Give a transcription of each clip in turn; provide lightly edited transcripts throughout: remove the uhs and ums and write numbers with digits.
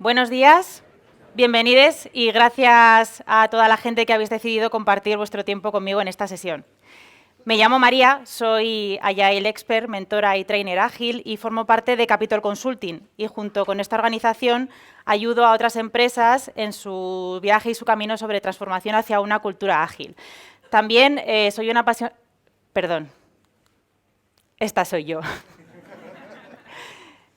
Buenos días, bienvenidos y gracias a toda la gente que habéis decidido compartir vuestro tiempo conmigo en esta sesión. Me llamo María, soy Agile Expert, mentora y trainer ágil y formo parte de Capitol Consulting y junto con esta organización ayudo a otras empresas en su viaje y su camino sobre transformación hacia una cultura ágil. También soy una apasionada... Perdón, esta soy yo.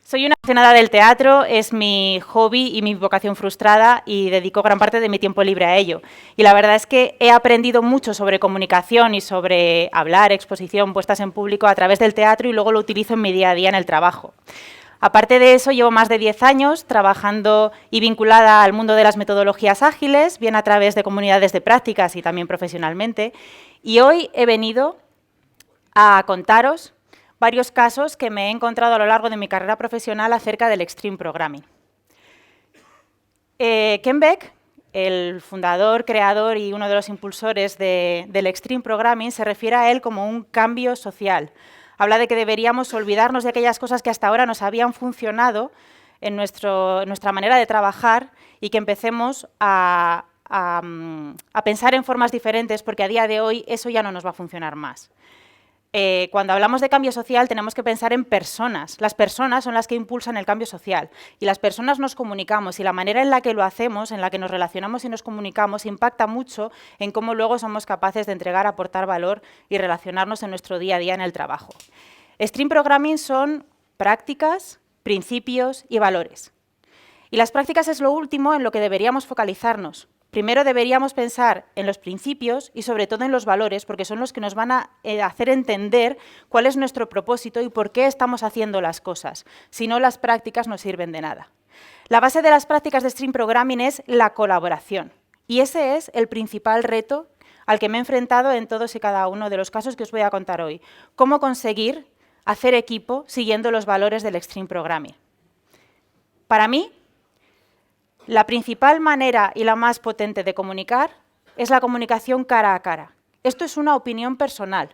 Soy una apasionada del teatro, es mi hobby y mi vocación frustrada y dedico gran parte de mi tiempo libre a ello. Y la verdad es que he aprendido mucho sobre comunicación y sobre hablar, exposición, puestas en público a través del teatro y luego lo utilizo en mi día a día en el trabajo. Aparte de eso, llevo más de 10 años trabajando y vinculada al mundo de las metodologías ágiles, bien a través de comunidades de prácticas y también profesionalmente. Y hoy he venido a contaros varios casos que me he encontrado a lo largo de mi carrera profesional acerca del Extreme Programming. Ken Beck, el fundador, creador y uno de los impulsores del Extreme Programming, se refiere a él como un cambio social. Habla de que deberíamos olvidarnos de aquellas cosas que hasta ahora nos habían funcionado en nuestra manera de trabajar y que empecemos a pensar en formas diferentes, porque a día de hoy eso ya no nos va a funcionar más. Cuando hablamos de cambio social tenemos que pensar en personas. Las personas son las que impulsan el cambio social y las personas nos comunicamos y la manera en la que lo hacemos, en la que nos relacionamos y nos comunicamos, impacta mucho en cómo luego somos capaces de entregar, aportar valor y relacionarnos en nuestro día a día en el trabajo. Extreme Programming son prácticas, principios y valores. Y las prácticas es lo último en lo que deberíamos focalizarnos. Primero deberíamos pensar en los principios y sobre todo en los valores, porque son los que nos van a hacer entender cuál es nuestro propósito y por qué estamos haciendo las cosas. Si no, las prácticas no sirven de nada. La base de las prácticas de Extreme Programming es la colaboración. Y ese es el principal reto al que me he enfrentado en todos y cada uno de los casos que os voy a contar hoy. Cómo conseguir hacer equipo siguiendo los valores del Extreme Programming. Para mí, la principal manera y la más potente de comunicar es la comunicación cara a cara. Esto es una opinión personal.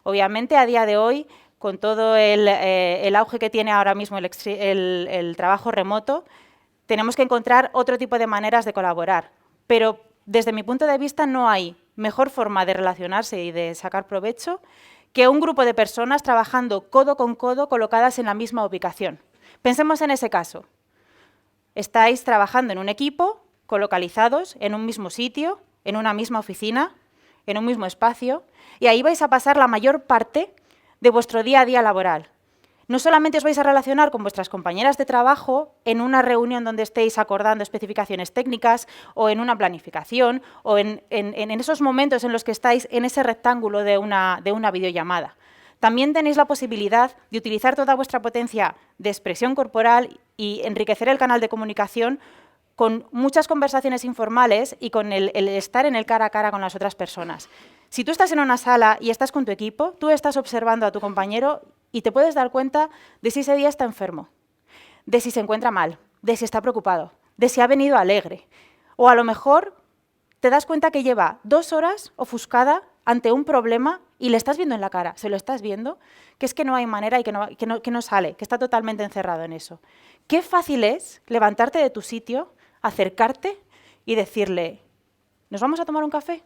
Obviamente, a día de hoy, con todo el auge que tiene ahora mismo el trabajo remoto, tenemos que encontrar otro tipo de maneras de colaborar. Pero desde mi punto de vista no hay mejor forma de relacionarse y de sacar provecho que un grupo de personas trabajando codo con codo colocadas en la misma ubicación. Pensemos en ese caso. Estáis trabajando en un equipo, colocalizados en un mismo sitio, en una misma oficina, en un mismo espacio, y ahí vais a pasar la mayor parte de vuestro día a día laboral. No solamente os vais a relacionar con vuestras compañeras de trabajo en una reunión donde estéis acordando especificaciones técnicas o en una planificación o en esos momentos en los que estáis en ese rectángulo de una videollamada. También tenéis la posibilidad de utilizar toda vuestra potencia de expresión corporal y enriquecer el canal de comunicación con muchas conversaciones informales y con el estar en el cara a cara con las otras personas. Si tú estás en una sala y estás con tu equipo, tú estás observando a tu compañero y te puedes dar cuenta de si ese día está enfermo, de si se encuentra mal, de si está preocupado, de si ha venido alegre. O a lo mejor te das cuenta que lleva 2 horas ofuscada ante un problema y le estás viendo en la cara, se lo estás viendo, que es que no hay manera y que no sale, que está totalmente encerrado en eso. Qué fácil es levantarte de tu sitio, acercarte y decirle, ¿nos vamos a tomar un café?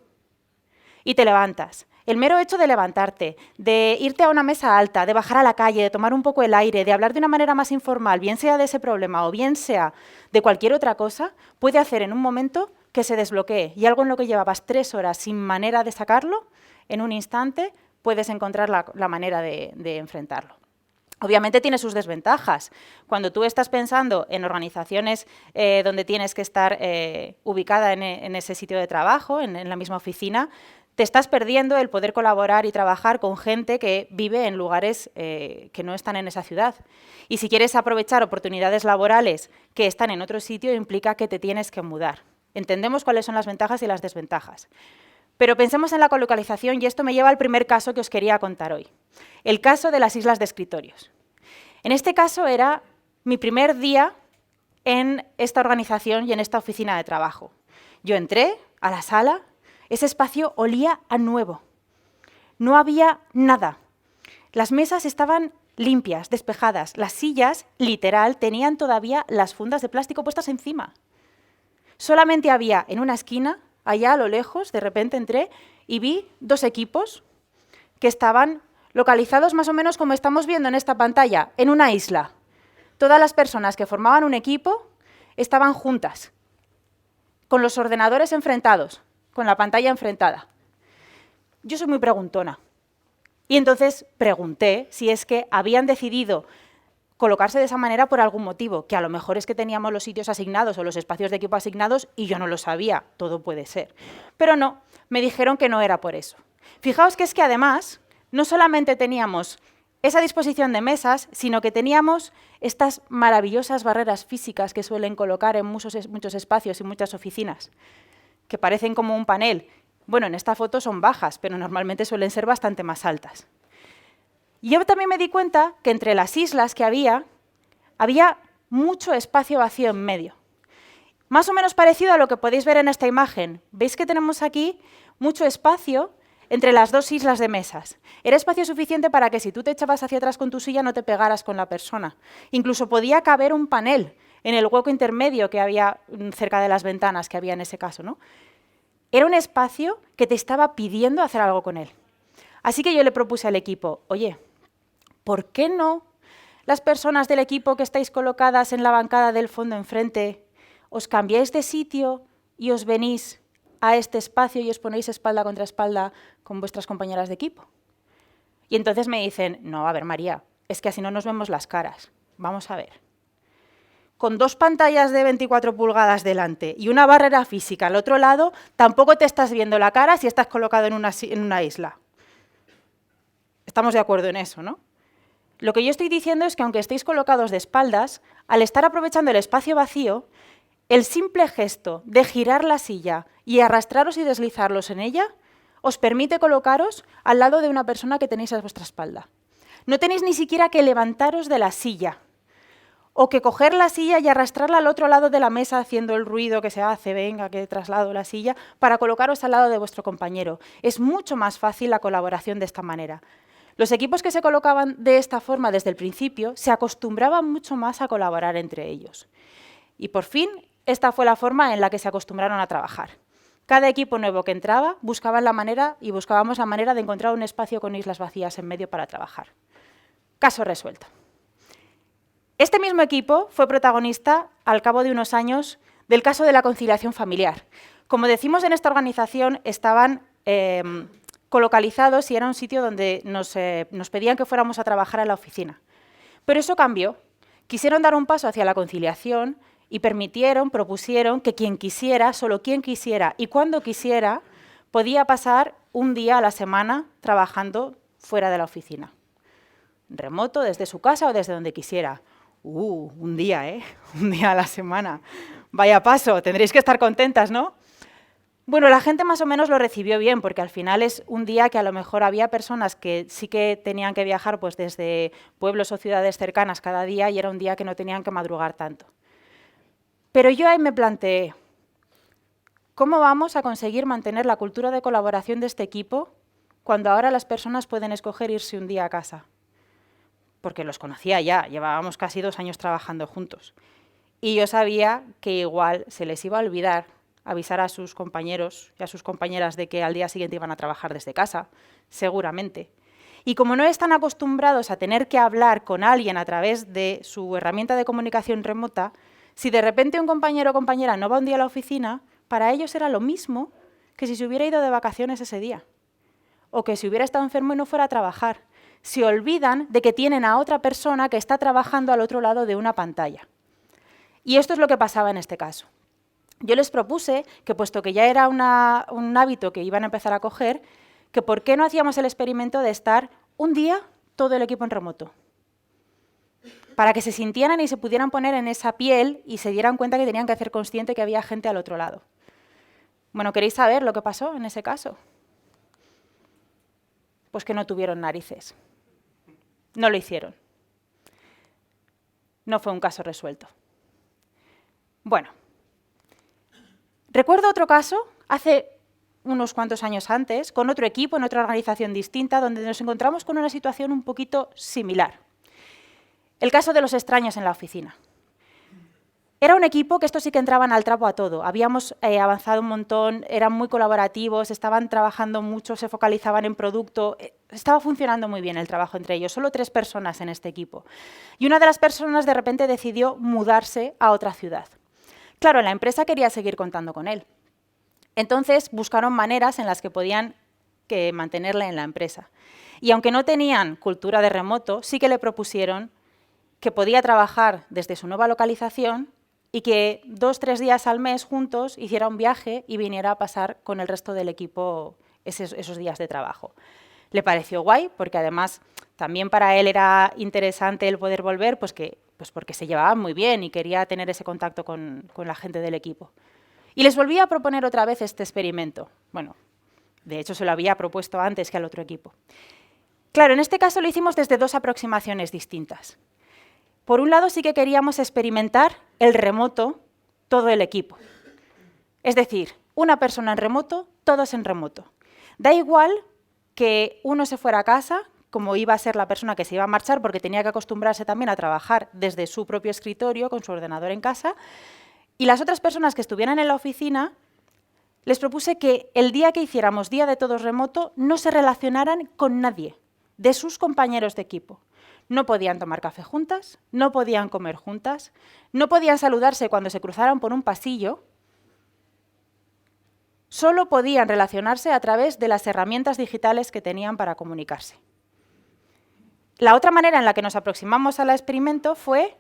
Y te levantas. El mero hecho de levantarte, de irte a una mesa alta, de bajar a la calle, de tomar un poco el aire, de hablar de una manera más informal, bien sea de ese problema o bien sea de cualquier otra cosa, puede hacer en un momento que se desbloquee. Y algo en lo que llevabas 3 horas sin manera de sacarlo, en un instante puedes encontrar la manera de enfrentarlo. Obviamente tiene sus desventajas. Cuando tú estás pensando en organizaciones donde tienes que estar ubicada en ese sitio de trabajo, en la misma oficina, te estás perdiendo el poder colaborar y trabajar con gente que vive en lugares que no están en esa ciudad. Y si quieres aprovechar oportunidades laborales que están en otro sitio, implica que te tienes que mudar. Entendemos cuáles son las ventajas y las desventajas. Pero pensemos en la colocalización y esto me lleva al primer caso que os quería contar hoy. El caso de las islas de escritorios. En este caso era mi primer día en esta organización y en esta oficina de trabajo. Yo entré a la sala, ese espacio olía a nuevo. No había nada. Las mesas estaban limpias, despejadas. Las sillas, literal, tenían todavía las fundas de plástico puestas encima. Solamente había en una esquina, allá a lo lejos, de repente entré y vi 2 equipos que estaban localizados más o menos como estamos viendo en esta pantalla, en una isla. Todas las personas que formaban un equipo estaban juntas, con los ordenadores enfrentados, con la pantalla enfrentada. Yo soy muy preguntona. Y entonces pregunté si es que habían decidido colocarse de esa manera por algún motivo, que a lo mejor es que teníamos los sitios asignados o los espacios de equipo asignados y yo no lo sabía, todo puede ser. Pero no, me dijeron que no era por eso. Fijaos que es que además no solamente teníamos esa disposición de mesas, sino que teníamos estas maravillosas barreras físicas que suelen colocar en muchos espacios y muchas oficinas, que parecen como un panel. Bueno, en esta foto son bajas, pero normalmente suelen ser bastante más altas. Y yo también me di cuenta que entre las islas que había mucho espacio vacío en medio. Más o menos parecido a lo que podéis ver en esta imagen. ¿Veis que tenemos aquí mucho espacio entre las 2 islas de mesas? Era espacio suficiente para que si tú te echabas hacia atrás con tu silla no te pegaras con la persona. Incluso podía caber un panel en el hueco intermedio que había cerca de las ventanas que había en ese caso, ¿no? Era un espacio que te estaba pidiendo hacer algo con él. Así que yo le propuse al equipo, oye, ¿por qué no las personas del equipo que estáis colocadas en la bancada del fondo enfrente os cambiáis de sitio y os venís a este espacio y os ponéis espalda contra espalda con vuestras compañeras de equipo? Y entonces me dicen, no, a ver, María, es que así no nos vemos las caras. Vamos a ver. Con 2 pantallas de 24 pulgadas delante y una barrera física al otro lado, tampoco te estás viendo la cara si estás colocado en una isla. Estamos de acuerdo en eso, ¿no? Lo que yo estoy diciendo es que aunque estéis colocados de espaldas, al estar aprovechando el espacio vacío, el simple gesto de girar la silla y arrastraros y deslizarlos en ella os permite colocaros al lado de una persona que tenéis a vuestra espalda. No tenéis ni siquiera que levantaros de la silla o que coger la silla y arrastrarla al otro lado de la mesa haciendo el ruido que se hace, venga, que traslado la silla, para colocaros al lado de vuestro compañero. Es mucho más fácil la colaboración de esta manera. Los equipos que se colocaban de esta forma desde el principio se acostumbraban mucho más a colaborar entre ellos. Y por fin, esta fue la forma en la que se acostumbraron a trabajar. Cada equipo nuevo que entraba buscaban la manera y buscábamos la manera de encontrar un espacio con islas vacías en medio para trabajar. Caso resuelto. Este mismo equipo fue protagonista, al cabo de unos años, del caso de la conciliación familiar. Como decimos en esta organización, estaban colocalizados y era un sitio donde nos pedían que fuéramos a trabajar a la oficina. Pero eso cambió. Quisieron dar un paso hacia la conciliación y propusieron que quien quisiera, solo quien quisiera y cuando quisiera, podía pasar un día a la semana trabajando fuera de la oficina. Remoto, desde su casa o desde donde quisiera. Un día, ¿eh? Un día a la semana. Vaya paso, tendréis que estar contentas, ¿no? Bueno, la gente más o menos lo recibió bien, porque al final es un día que a lo mejor había personas que sí que tenían que viajar pues, desde pueblos o ciudades cercanas cada día y era un día que no tenían que madrugar tanto. Pero yo ahí me planteé, ¿cómo vamos a conseguir mantener la cultura de colaboración de este equipo cuando ahora las personas pueden escoger irse un día a casa? Porque los conocía ya, llevábamos casi 2 años trabajando juntos. Y yo sabía que igual se les iba a olvidar avisar a sus compañeros y a sus compañeras de que al día siguiente iban a trabajar desde casa, seguramente. Y como no están acostumbrados a tener que hablar con alguien a través de su herramienta de comunicación remota, si de repente un compañero o compañera no va un día a la oficina, para ellos era lo mismo que si se hubiera ido de vacaciones ese día, o que si hubiera estado enfermo y no fuera a trabajar. Se olvidan de que tienen a otra persona que está trabajando al otro lado de una pantalla. Y esto es lo que pasaba en este caso. Yo les propuse que, puesto que ya era un hábito que iban a empezar a coger, que por qué no hacíamos el experimento de estar un día todo el equipo en remoto, para que se sintieran y se pudieran poner en esa piel y se dieran cuenta que tenían que hacer consciente que había gente al otro lado. Bueno, ¿queréis saber lo que pasó en ese caso? Pues que no tuvieron narices. No lo hicieron. No fue un caso resuelto. Bueno, recuerdo otro caso, hace unos cuantos años antes, con otro equipo, en otra organización distinta, donde nos encontramos con una situación un poquito similar. El caso de los extraños en la oficina. Era un equipo que estos sí que entraban al trapo a todo. Habíamos avanzado un montón, eran muy colaborativos, estaban trabajando mucho, se focalizaban en producto. Estaba funcionando muy bien el trabajo entre ellos, solo 3 personas en este equipo. Y una de las personas de repente decidió mudarse a otra ciudad. Claro, la empresa quería seguir contando con él. Entonces buscaron maneras en las que podían mantenerle en la empresa. Y aunque no tenían cultura de remoto, sí que le propusieron que podía trabajar desde su nueva localización y que 2 o 3 días al mes juntos hiciera un viaje y viniera a pasar con el resto del equipo esos días de trabajo. Le pareció guay, porque además también para él era interesante el poder volver, pues porque se llevaban muy bien y quería tener ese contacto con la gente del equipo. Y les volví a proponer otra vez este experimento. Bueno, de hecho se lo había propuesto antes que al otro equipo. Claro, en este caso lo hicimos desde 2 aproximaciones distintas. Por un lado, sí que queríamos experimentar el remoto, todo el equipo. Es decir, una persona en remoto, todos en remoto. Da igual que uno se fuera a casa, como iba a ser la persona que se iba a marchar, porque tenía que acostumbrarse también a trabajar desde su propio escritorio, con su ordenador en casa, y las otras personas que estuvieran en la oficina, les propuse que el día que hiciéramos Día de Todos remoto, no se relacionaran con nadie de sus compañeros de equipo. No podían tomar café juntas, no podían comer juntas, no podían saludarse cuando se cruzaran por un pasillo, solo podían relacionarse a través de las herramientas digitales que tenían para comunicarse. La otra manera en la que nos aproximamos al experimento fue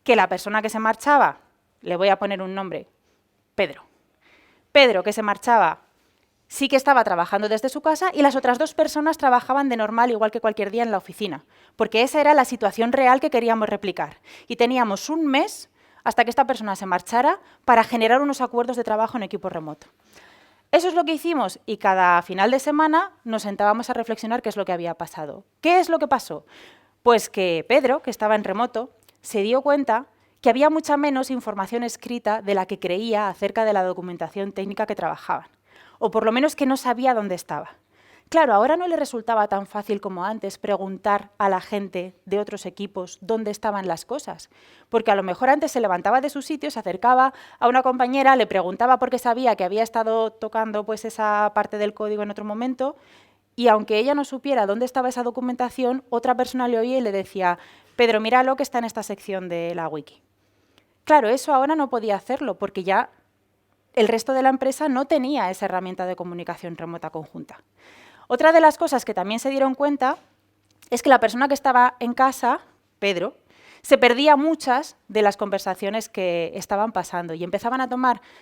que la persona que se marchaba, le voy a poner un nombre, Pedro. Pedro, que se marchaba, sí que estaba trabajando desde su casa y las otras 2 personas trabajaban de normal, igual que cualquier día en la oficina, porque esa era la situación real que queríamos replicar. Y teníamos un mes hasta que esta persona se marchara para generar unos acuerdos de trabajo en equipo remoto. Eso es lo que hicimos y cada final de semana nos sentábamos a reflexionar qué es lo que había pasado. ¿Qué es lo que pasó? Pues que Pedro, que estaba en remoto, se dio cuenta que había mucha menos información escrita de la que creía acerca de la documentación técnica que trabajaban, o por lo menos que no sabía dónde estaba. Claro, ahora no le resultaba tan fácil como antes preguntar a la gente de otros equipos dónde estaban las cosas, porque a lo mejor antes se levantaba de su sitio, se acercaba a una compañera, le preguntaba por qué sabía que había estado tocando pues, esa parte del código en otro momento, y aunque ella no supiera dónde estaba esa documentación, otra persona le oía y le decía, Pedro, mira lo que está en esta sección de la wiki. Claro, eso ahora no podía hacerlo, porque ya el resto de la empresa no tenía esa herramienta de comunicación remota conjunta. Otra de las cosas que también se dieron cuenta es que la persona que estaba en casa, Pedro, se perdía muchas de las conversaciones que estaban pasando y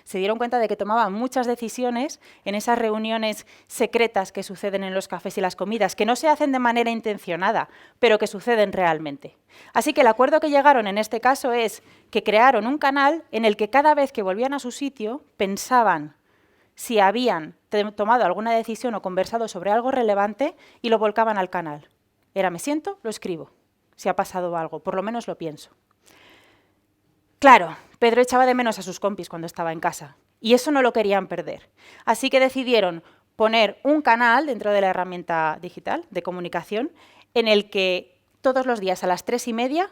se dieron cuenta de que tomaban muchas decisiones en esas reuniones secretas que suceden en los cafés y las comidas, que no se hacen de manera intencionada, pero que suceden realmente. Así que el acuerdo que llegaron en este caso es que crearon un canal en el que cada vez que volvían a su sitio pensaban si habían tomado alguna decisión o conversado sobre algo relevante y lo volcaban al canal. Era, me siento, lo escribo. Si ha pasado algo, por lo menos lo pienso. Claro, Pedro echaba de menos a sus compis cuando estaba en casa, y eso no lo querían perder. Así que decidieron poner un canal dentro de la herramienta digital de comunicación en el que todos los días a las 3:30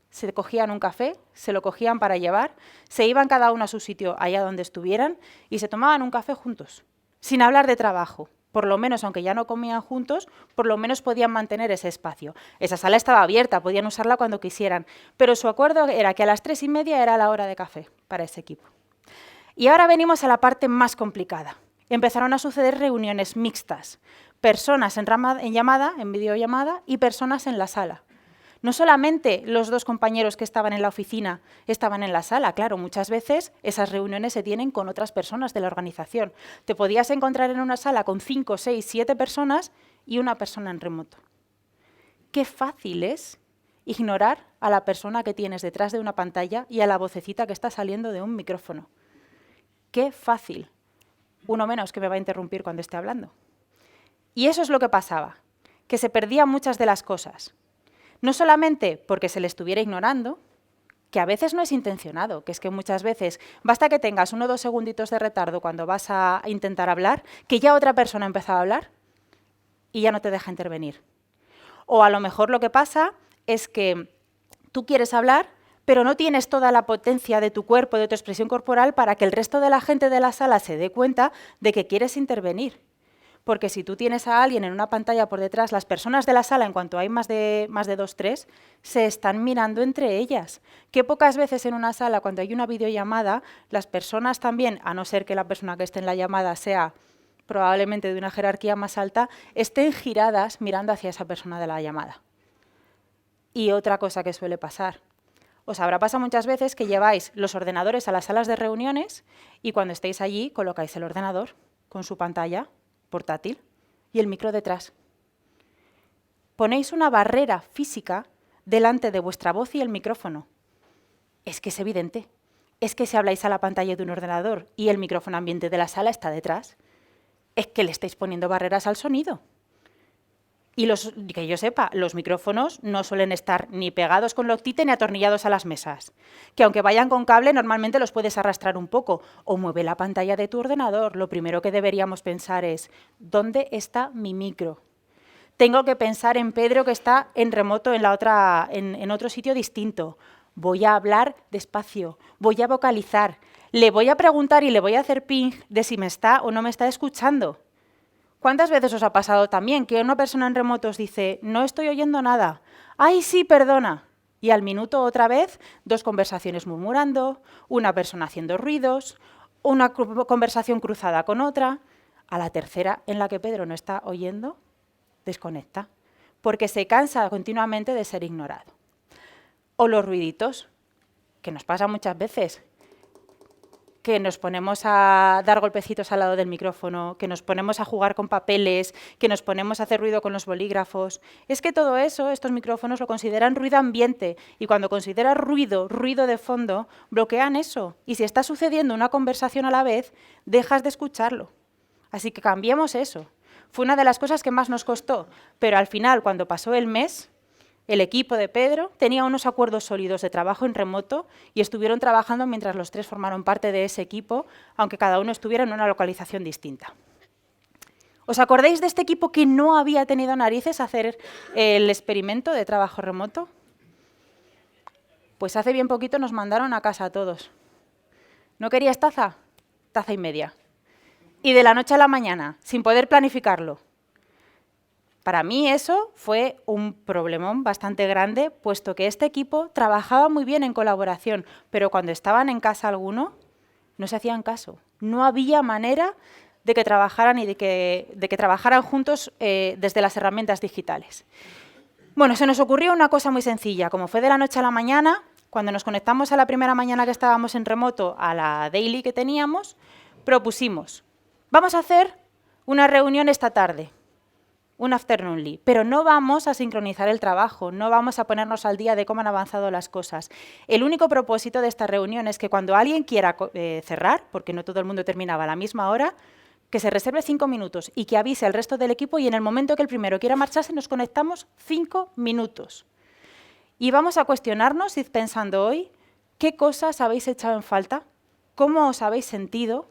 se cogían un café, se lo cogían para llevar, se iban cada uno a su sitio allá donde estuvieran y se tomaban un café juntos, sin hablar de trabajo. Por lo menos, aunque ya no comían juntos, por lo menos podían mantener ese espacio. Esa sala estaba abierta, podían usarla cuando quisieran, pero su acuerdo era que a las 3:30 era la hora de café para ese equipo. Y ahora venimos a la parte más complicada. Empezaron a suceder reuniones mixtas, personas en videollamada, y personas en la sala. No solamente los 2 compañeros que estaban en la oficina estaban en la sala, claro, muchas veces esas reuniones se tienen con otras personas de la organización. Te podías encontrar en una sala con 5, 6, 7 personas y una persona en remoto. Qué fácil es ignorar a la persona que tienes detrás de una pantalla y a la vocecita que está saliendo de un micrófono. Qué fácil. Uno menos que me va a interrumpir cuando esté hablando. Y eso es lo que pasaba, que se perdían muchas de las cosas. No solamente porque se le estuviera ignorando, que a veces no es intencionado, que es que muchas veces basta que tengas 1 o 2 segunditos de retardo cuando vas a intentar hablar, que ya otra persona ha empezado a hablar y ya no te deja intervenir. O a lo mejor lo que pasa es que Tú quieres hablar, pero no tienes toda la potencia de tu cuerpo, de tu expresión corporal, para que el resto de la gente de la sala se dé cuenta de que quieres intervenir. Porque si tú tienes a alguien en una pantalla por detrás, las personas de la sala, en cuanto hay más de 2, 3, se están mirando entre ellas. Que pocas veces en una sala, cuando hay una videollamada, las personas también, a no ser que la persona que esté en la llamada sea probablemente de una jerarquía más alta, estén giradas mirando hacia esa persona de la llamada. Y otra cosa que suele pasar. Os habrá pasado muchas veces que lleváis los ordenadores a las salas de reuniones y cuando estéis allí colocáis el ordenador con su pantalla portátil y el micro detrás. Ponéis una barrera física delante de vuestra voz y el micrófono. Es que es evidente. Es que si habláis a la pantalla de un ordenador y el micrófono ambiente de la sala está detrás, es que le estáis poniendo barreras al sonido. Y que yo sepa, los micrófonos no suelen estar ni pegados con loctite ni atornillados a las mesas. Que aunque vayan con cable, normalmente los puedes arrastrar un poco. O mueve la pantalla de tu ordenador. Lo primero que deberíamos pensar es, ¿dónde está mi micro? Tengo que pensar en Pedro, que está en remoto en otro sitio distinto. Voy a hablar despacio, voy a vocalizar. Le voy a preguntar y le voy a hacer ping de si me está o no me está escuchando. ¿Cuántas veces os ha pasado también que una persona en remoto os dice, no estoy oyendo nada? ¡Ay, sí, perdona! Y al minuto otra vez, 2 conversaciones murmurando, una persona haciendo ruidos, una conversación cruzada con otra. A la tercera, en la que Pedro no está oyendo, desconecta, porque se cansa continuamente de ser ignorado. O los ruiditos, que nos pasa muchas veces, que nos ponemos a dar golpecitos al lado del micrófono, que nos ponemos a jugar con papeles, que nos ponemos a hacer ruido con los bolígrafos. Es que todo eso, estos micrófonos lo consideran ruido ambiente y cuando consideran ruido de fondo, bloquean eso. Y si está sucediendo una conversación a la vez, dejas de escucharlo. Así que cambiemos eso. Fue una de las cosas que más nos costó, pero al final, cuando pasó el mes, el equipo de Pedro tenía unos acuerdos sólidos de trabajo en remoto y estuvieron trabajando mientras los 3 formaron parte de ese equipo, aunque cada uno estuviera en una localización distinta. ¿Os acordáis de este equipo que no había tenido narices a hacer el experimento de trabajo remoto? Pues hace bien poquito nos mandaron a casa a todos. ¿No querías taza? Taza y media. Y de la noche a la mañana, sin poder planificarlo. Para mí eso fue un problemón bastante grande, puesto que este equipo trabajaba muy bien en colaboración, pero cuando estaban en casa alguno, no se hacían caso. No había manera de que trabajaran y de que trabajaran juntos desde las herramientas digitales. Bueno, se nos ocurrió una cosa muy sencilla. Como fue de la noche a la mañana, cuando nos conectamos a la primera mañana que estábamos en remoto a la daily que teníamos, propusimos, vamos a hacer una reunión esta tarde. Un afternoonly, pero no vamos a sincronizar el trabajo, no vamos a ponernos al día de cómo han avanzado las cosas. El único propósito de esta reunión es que cuando alguien quiera cerrar, porque no todo el mundo terminaba a la misma hora, que se reserve 5 minutos y que avise al resto del equipo y en el momento que el primero quiera marcharse nos conectamos 5 minutos. Y vamos a cuestionarnos, id pensando hoy, qué cosas habéis echado en falta, cómo os habéis sentido,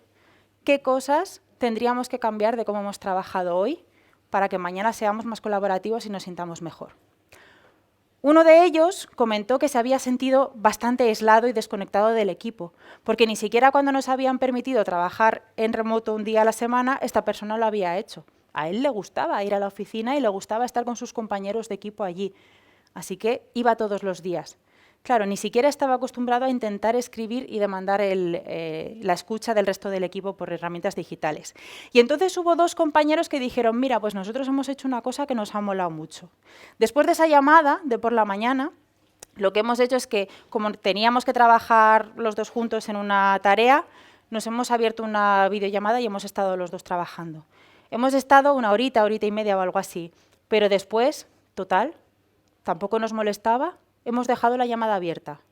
qué cosas tendríamos que cambiar de cómo hemos trabajado hoy, para que mañana seamos más colaborativos y nos sintamos mejor. Uno de ellos comentó que se había sentido bastante aislado y desconectado del equipo, porque ni siquiera cuando nos habían permitido trabajar en remoto un día a la semana, esta persona lo había hecho. A él le gustaba ir a la oficina y le gustaba estar con sus compañeros de equipo allí, así que iba todos los días. Claro, ni siquiera estaba acostumbrado a intentar escribir y demandar la escucha del resto del equipo por herramientas digitales. Y entonces hubo 2 compañeros que dijeron, mira, pues nosotros hemos hecho una cosa que nos ha molado mucho. Después de esa llamada de por la mañana, lo que hemos hecho es que, como teníamos que trabajar los 2 juntos en una tarea, nos hemos abierto una videollamada y hemos estado los 2 trabajando. Hemos estado una horita y media o algo así, pero después, total, tampoco nos molestaba. Hemos dejado la llamada abierta.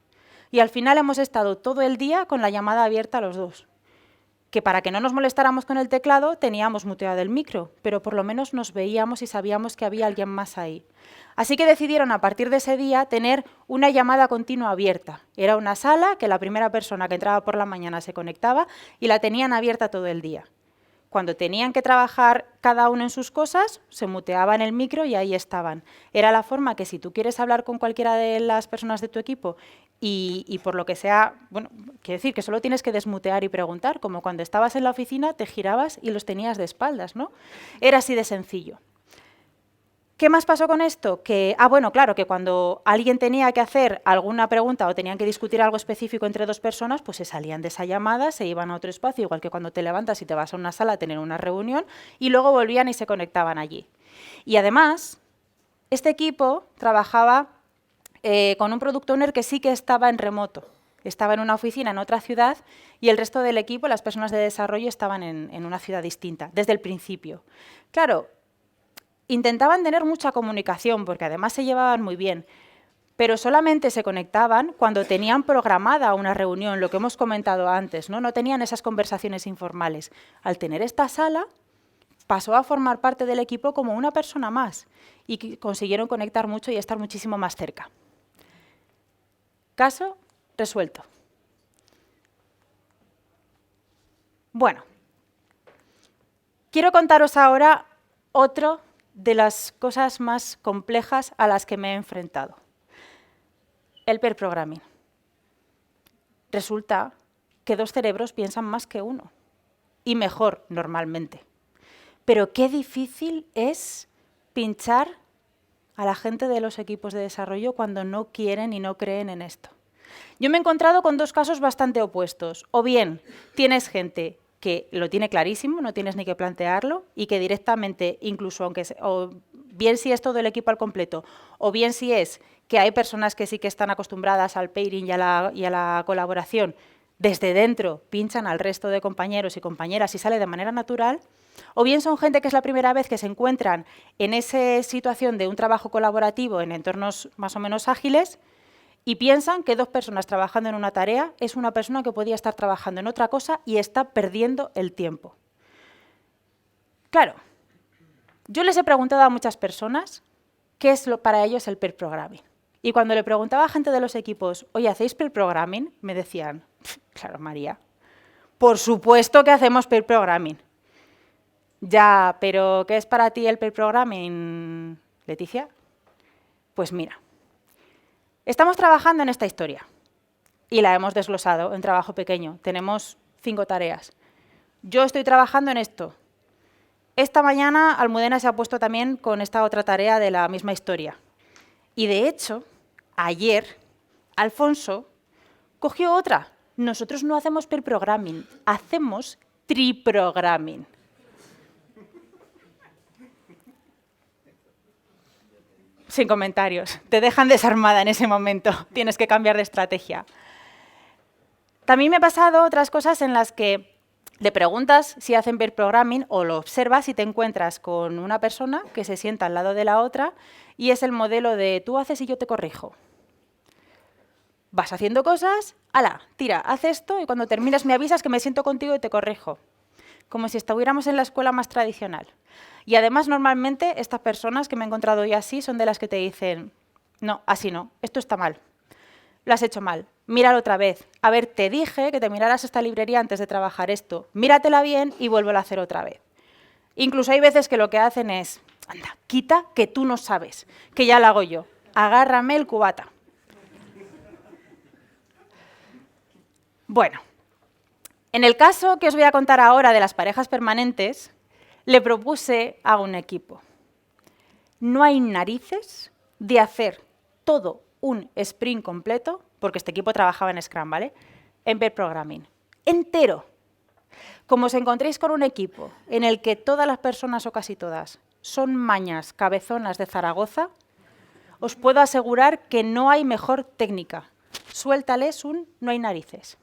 Y al final hemos estado todo el día con la llamada abierta los 2. Que para que no nos molestáramos con el teclado teníamos muteado el micro, pero por lo menos nos veíamos y sabíamos que había alguien más ahí. Así que decidieron a partir de ese día tener una llamada continua abierta. Era una sala que la primera persona que entraba por la mañana se conectaba y la tenían abierta todo el día. Cuando tenían que trabajar cada uno en sus cosas, se muteaban el micro y ahí estaban. Era la forma que si tú quieres hablar con cualquiera de las personas de tu equipo y por lo que sea, bueno, quiero decir que solo tienes que desmutear y preguntar, como cuando estabas en la oficina te girabas y los tenías de espaldas, ¿no? Era así de sencillo. ¿Qué más pasó con esto? Que, bueno, claro, que cuando alguien tenía que hacer alguna pregunta o tenían que discutir algo específico entre dos personas, pues se salían de esa llamada, se iban a otro espacio, igual que cuando te levantas y te vas a una sala a tener una reunión, y luego volvían y se conectaban allí. Y además, este equipo trabajaba con un product owner que sí que estaba en remoto. Estaba en una oficina en otra ciudad y el resto del equipo, las personas de desarrollo, estaban en una ciudad distinta, desde el principio. Claro, intentaban tener mucha comunicación, porque además se llevaban muy bien, pero solamente se conectaban cuando tenían programada una reunión, lo que hemos comentado antes, ¿no? No tenían esas conversaciones informales. Al tener esta sala, pasó a formar parte del equipo como una persona más y consiguieron conectar mucho y estar muchísimo más cerca. Caso resuelto. Bueno, quiero contaros ahora otro de las cosas más complejas a las que me he enfrentado. El pair programming. Resulta que dos cerebros piensan más que uno, y mejor normalmente. Pero qué difícil es pinchar a la gente de los equipos de desarrollo cuando no quieren y no creen en esto. Yo me he encontrado con dos casos bastante opuestos. O bien tienes gente que lo tiene clarísimo, no tienes ni que plantearlo, y que directamente, incluso aunque o bien si es todo el equipo al completo, o bien si es que hay personas que sí que están acostumbradas al pairing y a la colaboración, desde dentro pinchan al resto de compañeros y compañeras y sale de manera natural, o bien son gente que es la primera vez que se encuentran en esa situación de un trabajo colaborativo en entornos más o menos ágiles, y piensan que dos personas trabajando en una tarea es una persona que podía estar trabajando en otra cosa y está perdiendo el tiempo. Claro, yo les he preguntado a muchas personas qué es para ellos el pair programming. Y cuando le preguntaba a gente de los equipos, oye, ¿hacéis pair programming? Me decían, claro, María, por supuesto que hacemos pair programming. Ya, pero ¿qué es para ti el pair programming, Leticia? Pues mira. Estamos trabajando en esta historia y la hemos desglosado en trabajo pequeño. Tenemos 5 tareas. Yo estoy trabajando en esto. Esta mañana Almudena se ha puesto también con esta otra tarea de la misma historia. Y de hecho, ayer Alfonso cogió otra. Nosotros no hacemos pair programming, hacemos triprogramming. Sin comentarios. Te dejan desarmada en ese momento. Tienes que cambiar de estrategia. También me ha pasado otras cosas en las que le preguntas si hacen pair programming o lo observas y te encuentras con una persona que se sienta al lado de la otra y es el modelo de tú haces y yo te corrijo. Vas haciendo cosas, ala, tira, haz esto y cuando terminas me avisas que me siento contigo y te corrijo. Como si estuviéramos en la escuela más tradicional. Y además, normalmente, estas personas que me he encontrado hoy así son de las que te dicen, no, así no, esto está mal, lo has hecho mal, míralo otra vez. A ver, te dije que te miraras esta librería antes de trabajar esto, míratela bien y vuélvelo a hacer otra vez. Incluso hay veces que lo que hacen es, anda, quita que tú no sabes, que ya lo hago yo, agárrame el cubata. Bueno. En el caso que os voy a contar ahora de las parejas permanentes, le propuse a un equipo. No hay narices de hacer todo un sprint completo, porque este equipo trabajaba en Scrum, ¿vale? En pair programming. Entero. Como os encontréis con un equipo en el que todas las personas, o casi todas, son mañas cabezonas de Zaragoza, os puedo asegurar que no hay mejor técnica. Suéltales un no hay narices.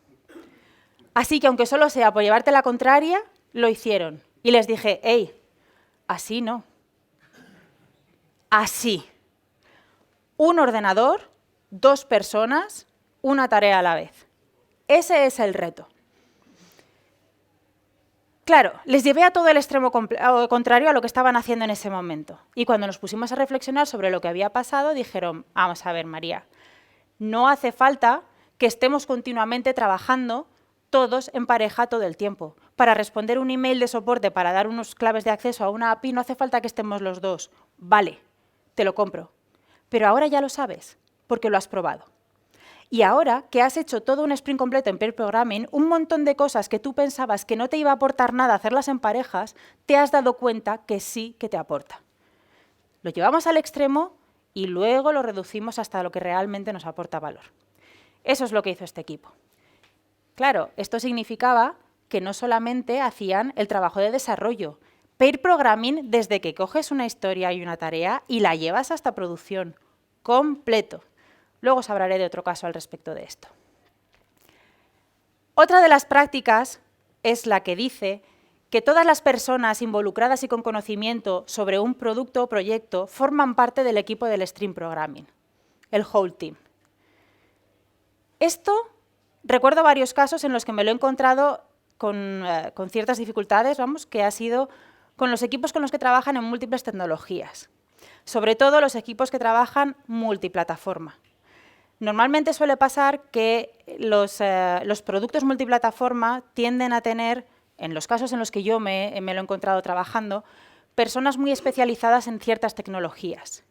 Así que, aunque solo sea por llevarte la contraria, lo hicieron. Y les dije, hey, así no. Así. Un ordenador, 2 personas, una tarea a la vez. Ese es el reto. Claro, les llevé a todo el extremo contrario a lo que estaban haciendo en ese momento. Y cuando nos pusimos a reflexionar sobre lo que había pasado, dijeron, vamos a ver, María, no hace falta que estemos continuamente trabajando todos en pareja todo el tiempo. Para responder un email de soporte, para dar unos claves de acceso a una API, no hace falta que estemos los dos. Vale, te lo compro. Pero ahora ya lo sabes, porque lo has probado. Y ahora que has hecho todo un sprint completo en pair programming, un montón de cosas que tú pensabas que no te iba a aportar nada hacerlas en parejas, te has dado cuenta que sí que te aporta. Lo llevamos al extremo y luego lo reducimos hasta lo que realmente nos aporta valor. Eso es lo que hizo este equipo. Claro, esto significaba que no solamente hacían el trabajo de desarrollo. Pair programming desde que coges una historia y una tarea y la llevas hasta producción, completo. Luego os hablaré de otro caso al respecto de esto. Otra de las prácticas es la que dice que todas las personas involucradas y con conocimiento sobre un producto o proyecto forman parte del equipo del Stream Programming, el whole team. Esto, recuerdo varios casos en los que me lo he encontrado con ciertas dificultades, que ha sido con los equipos con los que trabajan en múltiples tecnologías, sobre todo los equipos que trabajan multiplataforma. Normalmente suele pasar que los productos multiplataforma tienden a tener, en los casos en los que yo me lo he encontrado trabajando, personas muy especializadas en ciertas tecnologías.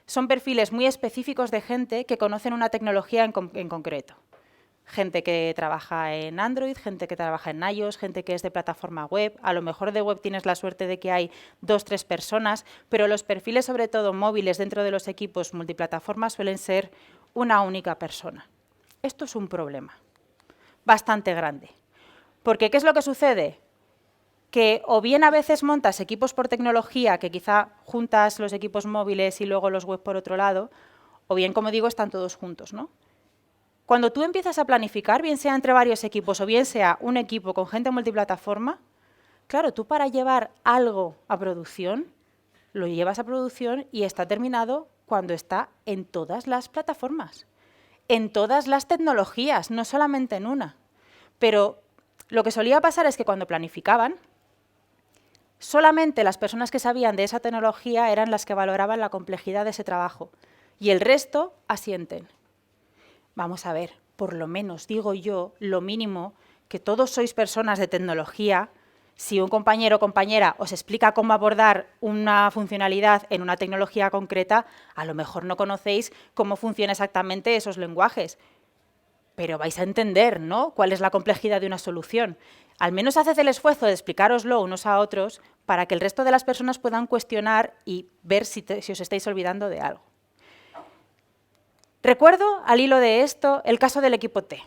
Son perfiles muy específicos de gente que conocen una tecnología en concreto. Gente que trabaja en Android, gente que trabaja en iOS, gente que es de plataforma web. A lo mejor de web tienes la suerte de que hay 2 o 3 personas, pero los perfiles, sobre todo móviles, dentro de los equipos multiplataforma suelen ser una única persona. Esto es un problema bastante grande. Porque, ¿qué es lo que sucede? Que o bien a veces montas equipos por tecnología, que quizá juntas los equipos móviles y luego los web por otro lado, o bien, como digo, están todos juntos, ¿no? Cuando tú empiezas a planificar, bien sea entre varios equipos o bien sea un equipo con gente multiplataforma, claro, tú para llevar algo a producción, lo llevas a producción y está terminado cuando está en todas las plataformas, en todas las tecnologías, no solamente en una. Pero lo que solía pasar es que cuando planificaban, solamente las personas que sabían de esa tecnología eran las que valoraban la complejidad de ese trabajo y el resto asienten. Vamos a ver, por lo menos, digo yo, lo mínimo, que todos sois personas de tecnología. Si un compañero o compañera os explica cómo abordar una funcionalidad en una tecnología concreta, a lo mejor no conocéis cómo funcionan exactamente esos lenguajes, pero vais a entender, ¿no?, cuál es la complejidad de una solución. Al menos haced el esfuerzo de explicároslo unos a otros para que el resto de las personas puedan cuestionar y ver si os estáis olvidando de algo. Recuerdo, al hilo de esto, el caso del equipo T.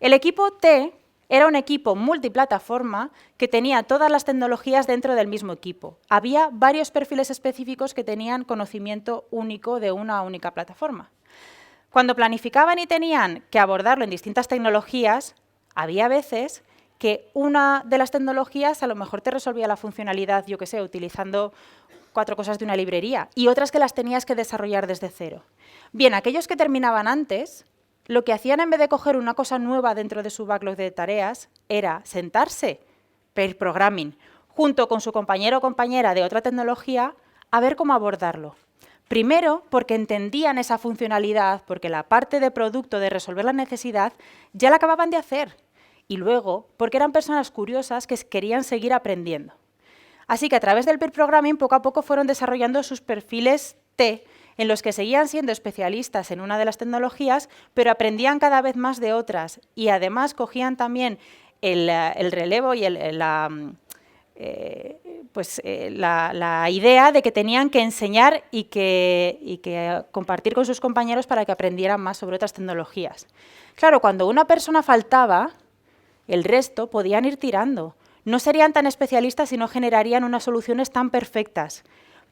El equipo T era un equipo multiplataforma que tenía todas las tecnologías dentro del mismo equipo. Había varios perfiles específicos que tenían conocimiento único de una única plataforma. Cuando planificaban y tenían que abordarlo en distintas tecnologías, había veces que una de las tecnologías a lo mejor te resolvía la funcionalidad, yo qué sé, utilizando 4 cosas de una librería, y otras que las tenías que desarrollar desde cero. Bien, aquellos que terminaban antes, lo que hacían en vez de coger una cosa nueva dentro de su backlog de tareas era sentarse, pair programming, junto con su compañero o compañera de otra tecnología, a ver cómo abordarlo. Primero, porque entendían esa funcionalidad, porque la parte de producto de resolver la necesidad ya la acababan de hacer. Y luego, porque eran personas curiosas que querían seguir aprendiendo. Así que a través del pair programming poco a poco fueron desarrollando sus perfiles T, en los que seguían siendo especialistas en una de las tecnologías, pero aprendían cada vez más de otras y además cogían también el relevo y la idea de que tenían que enseñar y que compartir con sus compañeros para que aprendieran más sobre otras tecnologías. Claro, cuando una persona faltaba, el resto podían ir tirando. No serían tan especialistas y no generarían unas soluciones tan perfectas,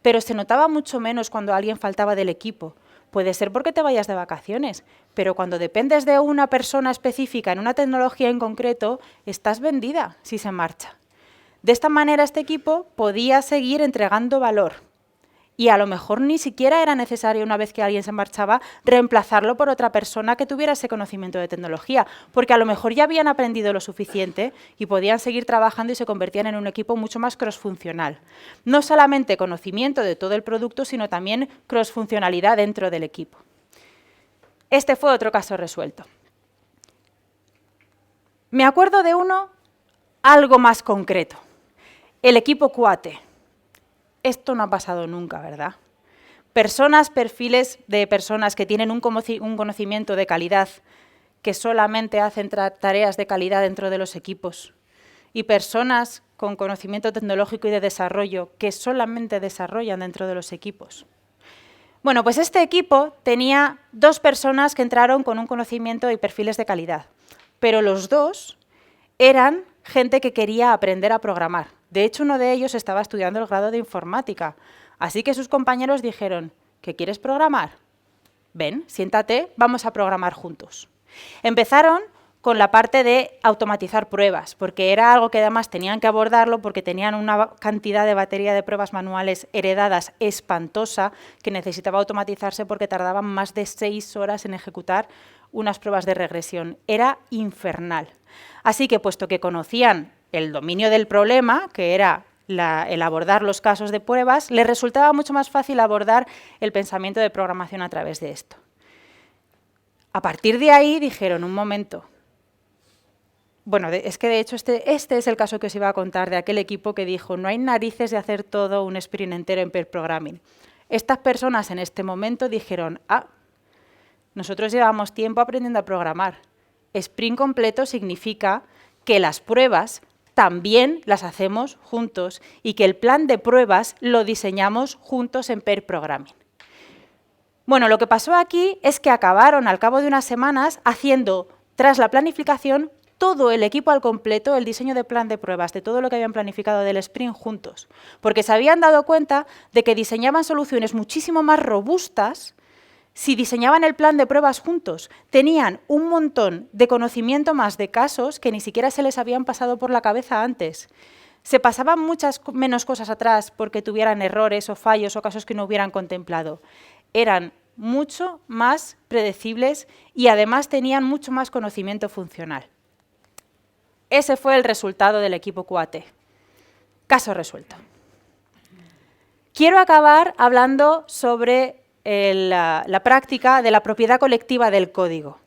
pero se notaba mucho menos cuando alguien faltaba del equipo. Puede ser porque te vayas de vacaciones, pero cuando dependes de una persona específica en una tecnología en concreto, estás vendida si se marcha. De esta manera este equipo podía seguir entregando valor y a lo mejor ni siquiera era necesario, una vez que alguien se marchaba, reemplazarlo por otra persona que tuviera ese conocimiento de tecnología, porque a lo mejor ya habían aprendido lo suficiente y podían seguir trabajando y se convertían en un equipo mucho más crossfuncional. No solamente conocimiento de todo el producto, sino también crossfuncionalidad dentro del equipo. Este fue otro caso resuelto. Me acuerdo de uno algo más concreto, el equipo QAT. Esto no ha pasado nunca, ¿verdad? Perfiles de personas que tienen un conocimiento de calidad, que solamente hacen tareas de calidad dentro de los equipos, y personas con conocimiento tecnológico y de desarrollo que solamente desarrollan dentro de los equipos. Bueno, pues este equipo tenía 2 personas que entraron con un conocimiento y perfiles de calidad, pero los 2 eran gente que quería aprender a programar. De hecho, uno de ellos estaba estudiando el grado de informática, así que sus compañeros dijeron, ¿qué quieres programar? Ven, siéntate, vamos a programar juntos. Empezaron con la parte de automatizar pruebas, porque era algo que además tenían que abordarlo porque tenían una cantidad de batería de pruebas manuales heredadas espantosa que necesitaba automatizarse porque tardaban más de 6 horas en ejecutar unas pruebas de regresión. Era infernal. Así que, puesto que conocían el dominio del problema, que era el abordar los casos de pruebas, les resultaba mucho más fácil abordar el pensamiento de programación a través de esto. A partir de ahí dijeron, un momento. Bueno, es que de hecho este es el caso que os iba a contar de aquel equipo que dijo, no hay narices de hacer todo un sprint entero en pair programming. Estas personas en este momento dijeron, nosotros llevamos tiempo aprendiendo a programar. Sprint completo significa que las pruebas también las hacemos juntos y que el plan de pruebas lo diseñamos juntos en pair programming. Bueno, lo que pasó aquí es que acabaron al cabo de unas semanas haciendo, tras la planificación, todo el equipo al completo, el diseño de plan de pruebas, de todo lo que habían planificado del sprint juntos, porque se habían dado cuenta de que diseñaban soluciones muchísimo más robustas si diseñaban el plan de pruebas juntos. Tenían un montón de conocimiento más de casos que ni siquiera se les habían pasado por la cabeza antes. Se pasaban muchas menos cosas atrás porque tuvieran errores o fallos o casos que no hubieran contemplado. Eran mucho más predecibles y además tenían mucho más conocimiento funcional. Ese fue el resultado del equipo QAT. Caso resuelto. Quiero acabar hablando sobre la práctica de la propiedad colectiva del código.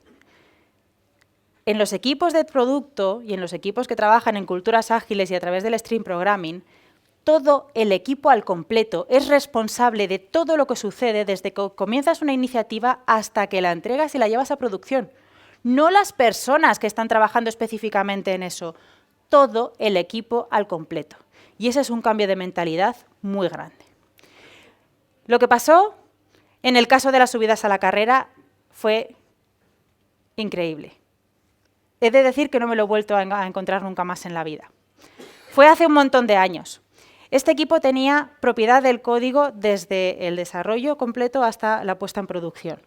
En los equipos de producto y en los equipos que trabajan en culturas ágiles y a través del Stream Programming, todo el equipo al completo es responsable de todo lo que sucede desde que comienzas una iniciativa hasta que la entregas y la llevas a producción. No las personas que están trabajando específicamente en eso, todo el equipo al completo. Y ese es un cambio de mentalidad muy grande. Lo que pasó en el caso de las subidas a la carrera fue increíble. He de decir que no me lo he vuelto a encontrar nunca más en la vida. Fue hace un montón de años. Este equipo tenía propiedad del código desde el desarrollo completo hasta la puesta en producción.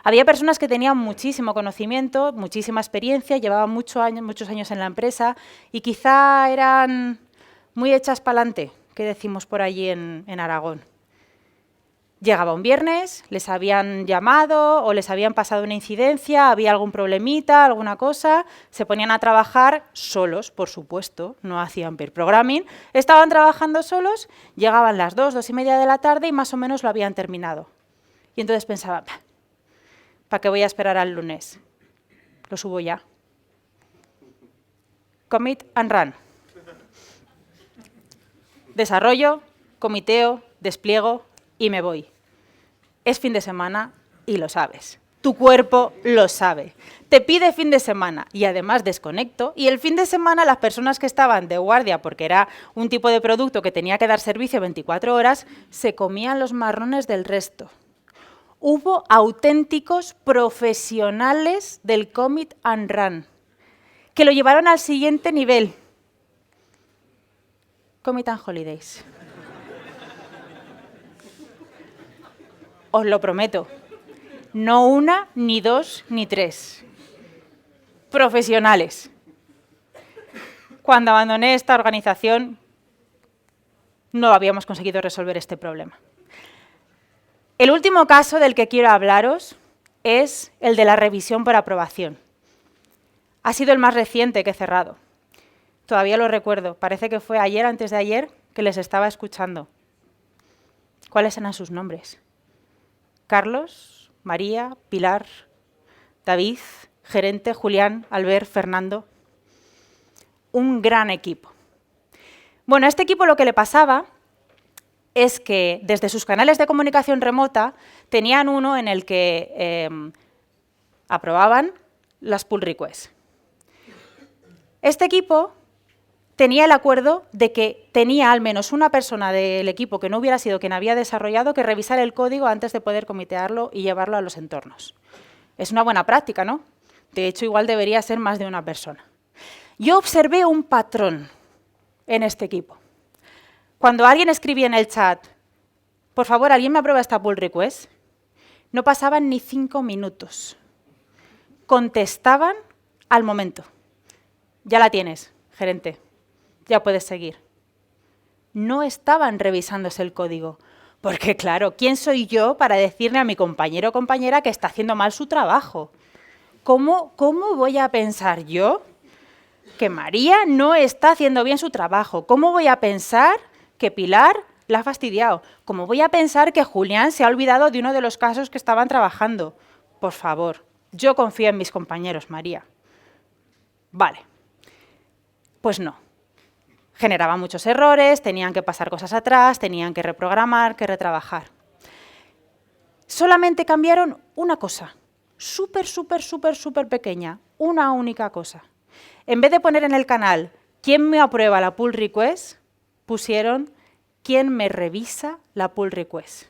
Había personas que tenían muchísimo conocimiento, muchísima experiencia, llevaban muchos años en la empresa y quizá eran muy hechas para adelante, que decimos por allí en Aragón. Llegaba un viernes, les habían llamado o les habían pasado una incidencia, había algún problemita, alguna cosa, se ponían a trabajar solos, por supuesto, no hacían pair programming, estaban trabajando solos, llegaban las 2, 2:30 de la tarde y más o menos lo habían terminado. Y entonces pensaba, ¿para qué voy a esperar al lunes? Lo subo ya. Commit and run. Desarrollo, comiteo, despliego y me voy. Es fin de semana y lo sabes. Tu cuerpo lo sabe. Te pide fin de semana y además desconecto y el fin de semana las personas que estaban de guardia, porque era un tipo de producto que tenía que dar servicio 24 horas, se comían los marrones del resto. Hubo auténticos profesionales del Commit and Run, que lo llevaron al siguiente nivel. Commit and Holidays. Os lo prometo. No una, ni dos, ni tres. Profesionales. Cuando abandoné esta organización, no habíamos conseguido resolver este problema. El último caso del que quiero hablaros es el de la revisión por aprobación. Ha sido el más reciente que he cerrado. Todavía lo recuerdo. Parece que fue ayer, antes de ayer, que les estaba escuchando. ¿Cuáles eran sus nombres? Carlos, María, Pilar, David, gerente, Julián, Albert, Fernando. un gran equipo. Bueno, a este equipo lo que le pasaba es que desde sus canales de comunicación remota tenían uno en el que aprobaban las pull requests. Este equipo tenía el acuerdo de que tenía al menos una persona del equipo que no hubiera sido quien había desarrollado que revisar el código antes de poder comitearlo y llevarlo a los entornos. Es una buena práctica, ¿no? De hecho, igual debería ser más de una persona. Yo observé un patrón en este equipo. Cuando alguien escribía en el chat, por favor, ¿alguien me aprueba esta pull request? No pasaban ni 5 minutos. Contestaban al momento. Ya la tienes, gerente. Ya puedes seguir. No estaban revisándose el código. Porque, claro, ¿quién soy yo para decirle a mi compañero o compañera que está haciendo mal su trabajo? ¿Cómo voy a pensar yo que María no está haciendo bien su trabajo? ¿Cómo voy a pensar que Pilar la ha fastidiado? ¿Cómo voy a pensar que Julián se ha olvidado de uno de los casos que estaban trabajando? Por favor, yo confío en mis compañeros, María. Vale. Pues no. Generaba muchos errores, tenían que pasar cosas atrás, tenían que reprogramar, que retrabajar. Solamente cambiaron una cosa, súper pequeña, una única cosa. En vez de poner en el canal ¿quién me aprueba la pull request?, pusieron ¿quién me revisa la pull request?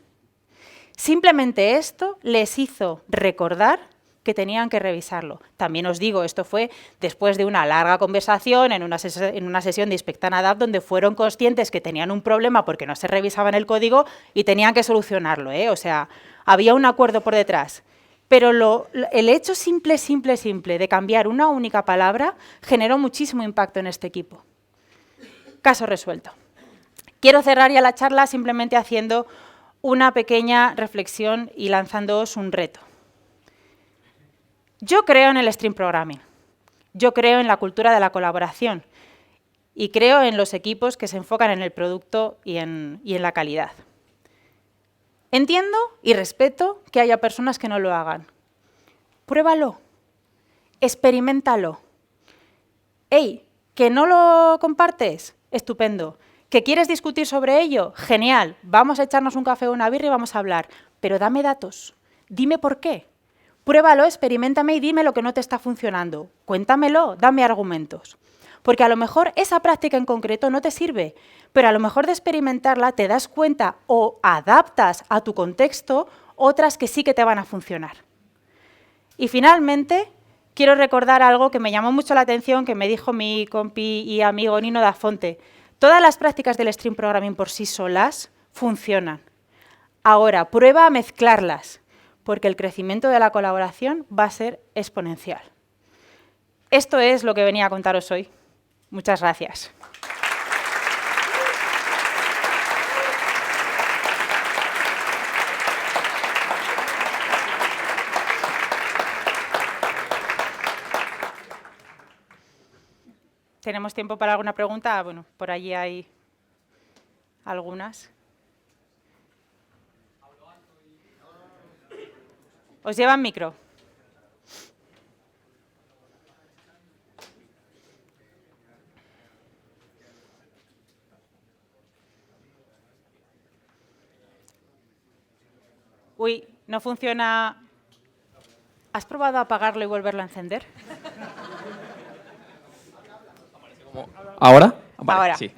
Simplemente esto les hizo recordar que tenían que revisarlo. También os digo, esto fue después de una larga conversación en una sesión de Inspectanadap donde fueron conscientes que tenían un problema porque no se revisaban el código y tenían que solucionarlo, ¿eh? O sea, había un acuerdo por detrás. Pero el hecho simple de cambiar una única palabra generó muchísimo impacto en este equipo. Caso resuelto. Quiero cerrar ya la charla simplemente haciendo una pequeña reflexión y lanzándoos un reto. Yo creo en el Stream Programming, yo creo en la cultura de la colaboración y creo en los equipos que se enfocan en el producto y en la calidad. Entiendo y respeto que haya personas que no lo hagan. Pruébalo, experiméntalo. ¡Ey! ¿Que no lo compartes? Estupendo. ¿Que quieres discutir sobre ello? Genial. Vamos a echarnos un café o una birra y vamos a hablar. Pero dame datos. Dime por qué. Pruébalo, experiméntame y dime lo que no te está funcionando. Cuéntamelo, dame argumentos. Porque a lo mejor esa práctica en concreto no te sirve, pero a lo mejor de experimentarla te das cuenta o adaptas a tu contexto otras que sí que te van a funcionar. Y finalmente, quiero recordar algo que me llamó mucho la atención, que me dijo mi compi y amigo Nino da Fonte. Todas las prácticas del Stream Programming por sí solas funcionan. Ahora, prueba a mezclarlas, porque el crecimiento de la colaboración va a ser exponencial. Esto es lo que venía a contaros hoy. Muchas gracias. ¿Tenemos tiempo para alguna pregunta? Bueno, por allí hay algunas. ¿Os llevan micro? Uy, no funciona. ¿Has probado a apagarlo y volverlo a encender? ¿Ahora? Vale, Ahora. sí.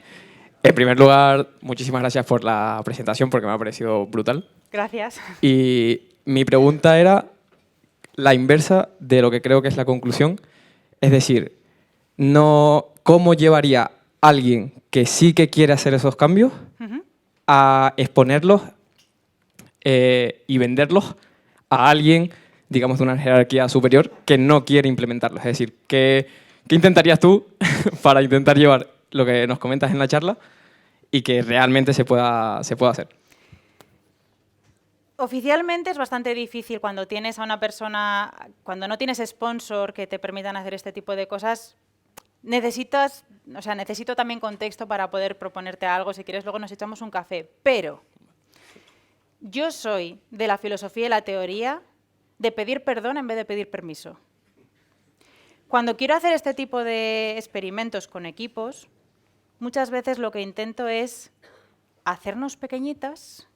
En primer lugar, muchísimas gracias por la presentación porque me ha parecido brutal. Gracias. Y mi pregunta era la inversa de lo que creo que es la conclusión. Es decir, ¿cómo llevaría alguien que sí que quiere hacer esos cambios a exponerlos y venderlos a alguien, digamos, de una jerarquía superior que no quiere implementarlos? Es decir, ¿qué intentarías tú para intentar llevar lo que nos comentas en la charla y que realmente se pueda hacer? Oficialmente es bastante difícil cuando tienes a una persona, cuando no tienes sponsor que te permitan hacer este tipo de cosas. Necesito también contexto para poder proponerte algo. Si quieres, luego nos echamos un café. Pero yo soy de la filosofía y la teoría de pedir perdón en vez de pedir permiso. Cuando quiero hacer este tipo de experimentos con equipos, muchas veces lo que intento es hacernos pequeñitas,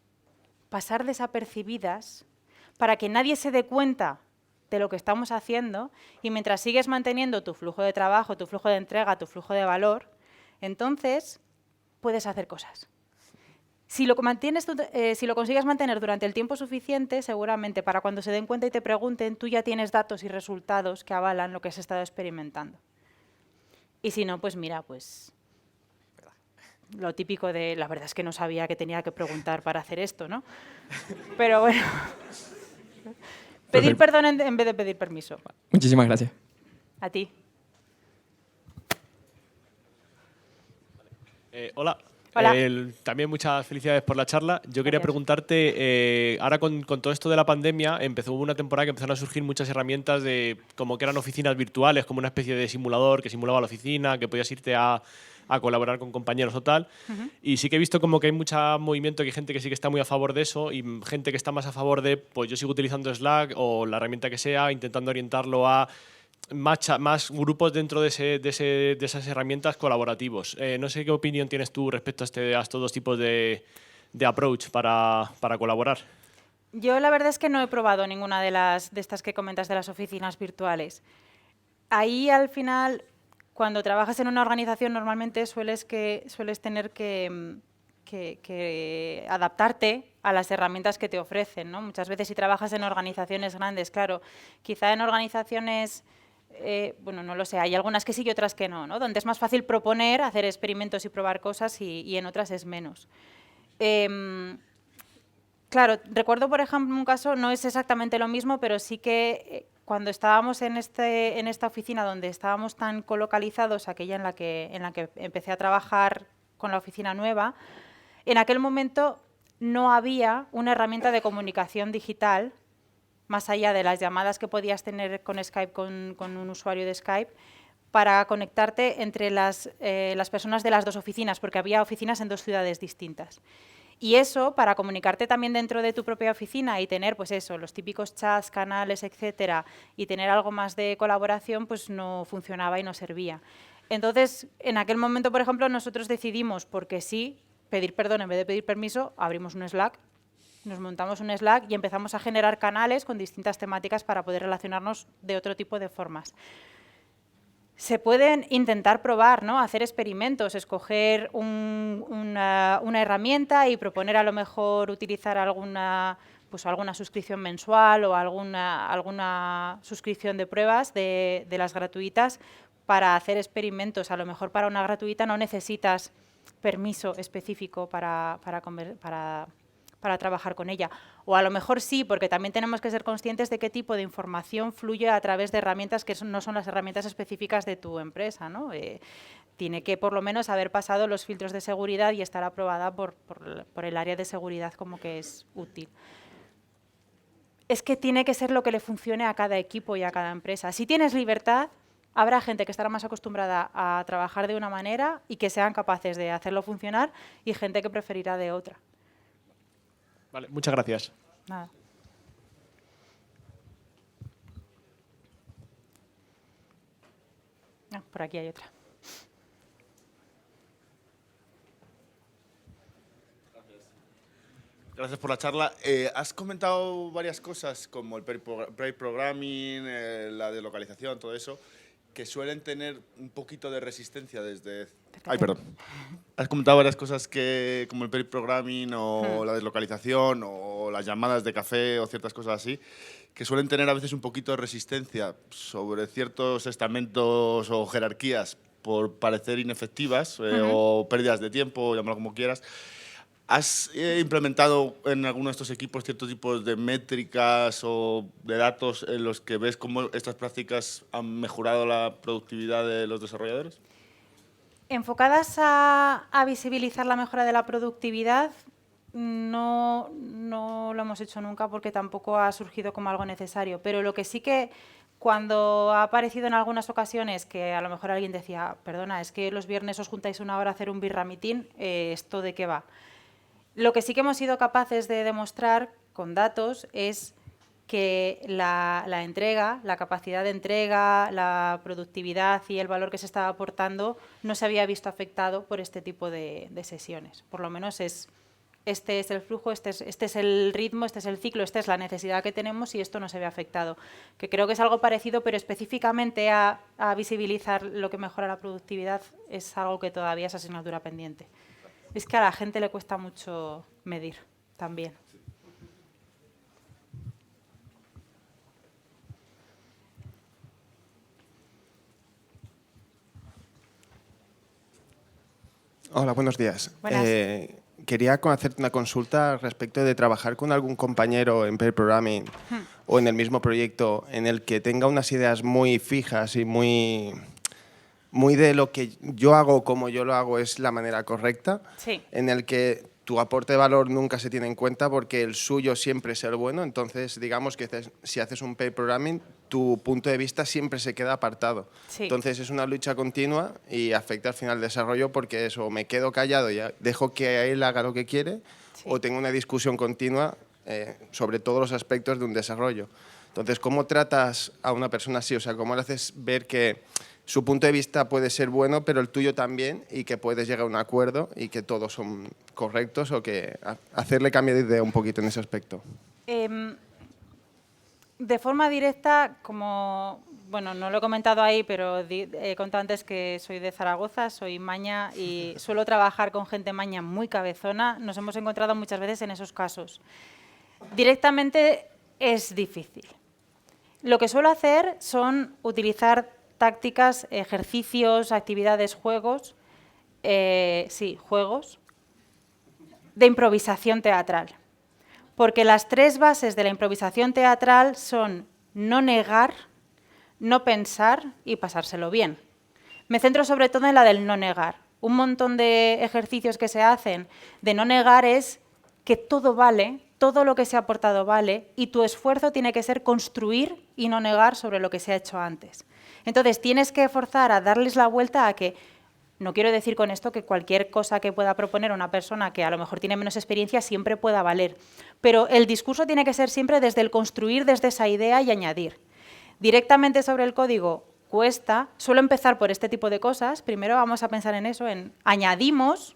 pasar desapercibidas, para que nadie se dé cuenta de lo que estamos haciendo, y mientras sigues manteniendo tu flujo de trabajo, tu flujo de entrega, tu flujo de valor, entonces puedes hacer cosas. Si lo consigues mantener durante el tiempo suficiente, seguramente para cuando se den cuenta y te pregunten, tú ya tienes datos y resultados que avalan lo que has estado experimentando. Y si no, pues mira, pues lo típico de, la verdad es que no sabía que tenía que preguntar para hacer esto, ¿no? Pero bueno, pedir perdón en vez de pedir permiso. Muchísimas gracias. A ti. Hola. Hola. También muchas felicidades por la charla. Yo quería Gracias. preguntarte, ahora con todo esto de la pandemia, hubo una temporada que empezaron a surgir muchas herramientas de como que eran oficinas virtuales, como una especie de simulador que simulaba la oficina, que podías irte a colaborar con compañeros o tal. Y sí que he visto como que hay mucho movimiento, que hay gente que sí que está muy a favor de eso y gente que está más a favor de, pues yo sigo utilizando Slack o la herramienta que sea, intentando orientarlo a más grupos dentro de esas herramientas colaborativos. No sé qué opinión tienes tú respecto a estos dos tipos de approach para colaborar. Yo la verdad es que no he probado ninguna de estas que comentas de las oficinas virtuales. Ahí al final, cuando trabajas en una organización, normalmente sueles tener que adaptarte a las herramientas que te ofrecen, ¿no? Muchas veces si trabajas en organizaciones grandes, claro, quizá en organizaciones, bueno, no lo sé, hay algunas que sí y otras que no, ¿no? Donde es más fácil proponer, hacer experimentos y probar cosas y en otras es menos. Claro, recuerdo, por ejemplo, un caso, no es exactamente lo mismo, pero sí que cuando estábamos en esta oficina donde estábamos tan colocalizados, aquella en la que empecé a trabajar con la oficina nueva, en aquel momento no había una herramienta de comunicación digital, más allá de las llamadas que podías tener con Skype, con un usuario de Skype, para conectarte entre las personas de las dos oficinas, porque había oficinas en dos ciudades distintas. Y eso, para comunicarte también dentro de tu propia oficina y tener, pues eso, los típicos chats, canales, etcétera, y tener algo más de colaboración, pues no funcionaba y no servía. Entonces, en aquel momento, por ejemplo, nosotros decidimos, porque sí, pedir perdón en vez de pedir permiso, abrimos un Slack, nos montamos un Slack y empezamos a generar canales con distintas temáticas para poder relacionarnos de otro tipo de formas. Se pueden intentar probar, ¿no? Hacer experimentos, escoger una herramienta y proponer a lo mejor utilizar alguna suscripción mensual o alguna suscripción de pruebas de las gratuitas para hacer experimentos. A lo mejor para una gratuita no necesitas permiso específico para trabajar con ella. O a lo mejor sí, porque también tenemos que ser conscientes de qué tipo de información fluye a través de herramientas que no son las herramientas específicas de tu empresa, ¿no? Tiene que por lo menos haber pasado los filtros de seguridad y estar aprobada por el área de seguridad como que es útil. Es que tiene que ser lo que le funcione a cada equipo y a cada empresa. Si tienes libertad, habrá gente que estará más acostumbrada a trabajar de una manera y que sean capaces de hacerlo funcionar, y gente que preferirá de otra. Vale, muchas gracias. Nada. Por aquí hay otra. Gracias por la charla. Has comentado varias cosas como el pair programming, la deslocalización, todo eso, que suelen tener un poquito de resistencia desde... Ay, perdón. Has comentado varias cosas como el pair programming o la deslocalización o las llamadas de café o ciertas cosas así, que suelen tener a veces un poquito de resistencia sobre ciertos estamentos o jerarquías por parecer inefectivas o pérdidas de tiempo, llámalo como quieras. ¿Has implementado en alguno de estos equipos ciertos tipos de métricas o de datos en los que ves cómo estas prácticas han mejorado la productividad de los desarrolladores? Enfocadas a visibilizar la mejora de la productividad, no lo hemos hecho nunca porque tampoco ha surgido como algo necesario. Pero lo que sí que cuando ha aparecido en algunas ocasiones que a lo mejor alguien decía, perdona, es que los viernes os juntáis una hora a hacer un birra meeting, ¿esto de qué va? Lo que sí que hemos sido capaces de demostrar con datos es que la entrega, la capacidad de entrega, la productividad y el valor que se estaba aportando no se había visto afectado por este tipo de sesiones. Por lo menos este es el flujo, este es el ritmo, este es el ciclo, esta es la necesidad que tenemos y esto no se ve afectado. Que creo que es algo parecido, pero específicamente a visibilizar lo que mejora la productividad es algo que todavía es asignatura pendiente. Es que a la gente le cuesta mucho medir también. Hola, buenos días. Buenas. Quería hacerte una consulta respecto de trabajar con algún compañero en pair programming o en el mismo proyecto en el que tenga unas ideas muy fijas y muy de lo que yo hago, como yo lo hago, es la manera correcta, Sí. en el que tu aporte de valor nunca se tiene en cuenta porque el suyo siempre es el bueno. Entonces, digamos que si haces un pair programming, tu punto de vista siempre se queda apartado. Sí. Entonces, es una lucha continua y afecta al final el desarrollo porque eso, me quedo callado y dejo que él haga lo que quiere, Sí. o tengo una discusión continua sobre todos los aspectos de un desarrollo. Entonces, ¿cómo tratas a una persona así? O sea, ¿cómo le haces ver que su punto de vista puede ser bueno, pero el tuyo también, y que puedes llegar a un acuerdo y que todos son correctos, o que hacerle cambiar de idea un poquito en ese aspecto? De forma directa, como, bueno, no lo he comentado ahí, pero he contado antes que soy de Zaragoza, soy maña y suelo trabajar con gente maña muy cabezona. Nos hemos encontrado muchas veces en esos casos. Directamente es difícil. Lo que suelo hacer son utilizar tácticas, ejercicios, actividades, juegos, juegos de improvisación teatral. Porque las tres bases de la improvisación teatral son no negar, no pensar y pasárselo bien. Me centro sobre todo en la del no negar. Un montón de ejercicios que se hacen de no negar es que todo vale, todo lo que se ha aportado vale, y tu esfuerzo tiene que ser construir y no negar sobre lo que se ha hecho antes. Entonces, tienes que forzar a darles la vuelta a que, no quiero decir con esto que cualquier cosa que pueda proponer una persona que a lo mejor tiene menos experiencia siempre pueda valer, pero el discurso tiene que ser siempre desde el construir, desde esa idea y añadir. Directamente sobre el código cuesta, suelo empezar por este tipo de cosas, primero vamos a pensar en eso, en añadimos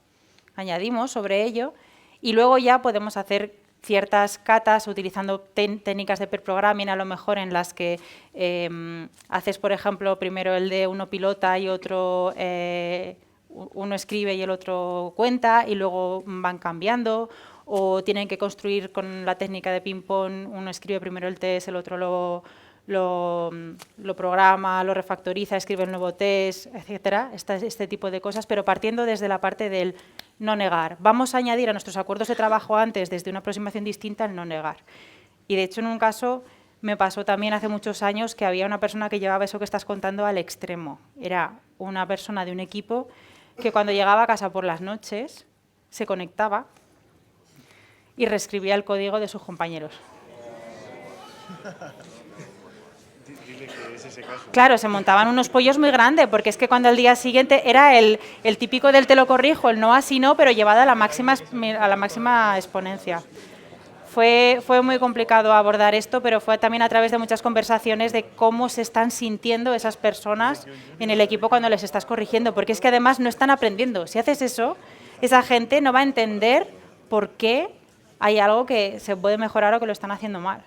sobre ello, y luego ya podemos hacer ciertas catas utilizando técnicas de pair programming, a lo mejor en las que haces, por ejemplo, primero el de uno pilota y otro, uno escribe y el otro cuenta, y luego van cambiando, o tienen que construir con la técnica de ping-pong, uno escribe primero el test, el otro lo programa, lo refactoriza, escribe el nuevo test, etcétera, este tipo de cosas, pero partiendo desde la parte del no negar. Vamos a añadir a nuestros acuerdos de trabajo antes, desde una aproximación distinta, el no negar. Y de hecho, en un caso, me pasó también hace muchos años que había una persona que llevaba eso que estás contando al extremo. Era una persona de un equipo que cuando llegaba a casa por las noches se conectaba y reescribía el código de sus compañeros. Claro, se montaban unos pollos muy grandes, porque es que cuando al día siguiente era el típico del te lo corrijo, el no así no, pero llevado a la máxima exponencia. Fue muy complicado abordar esto, pero fue también a través de muchas conversaciones de cómo se están sintiendo esas personas en el equipo cuando les estás corrigiendo, porque es que además no están aprendiendo. Si haces eso, esa gente no va a entender por qué hay algo que se puede mejorar o que lo están haciendo mal.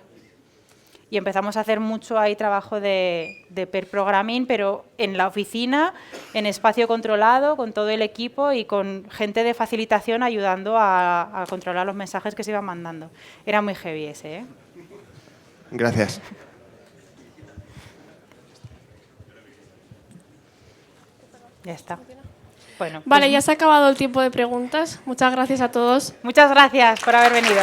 Y empezamos a hacer mucho ahí trabajo de pair programming, pero en la oficina, en espacio controlado, con todo el equipo y con gente de facilitación ayudando a controlar los mensajes que se iban mandando. Era muy heavy ese, ¿eh? Gracias. Ya está. Bueno, Vale, pues ya se ha acabado el tiempo de preguntas. Muchas gracias a todos. muchas gracias por haber venido.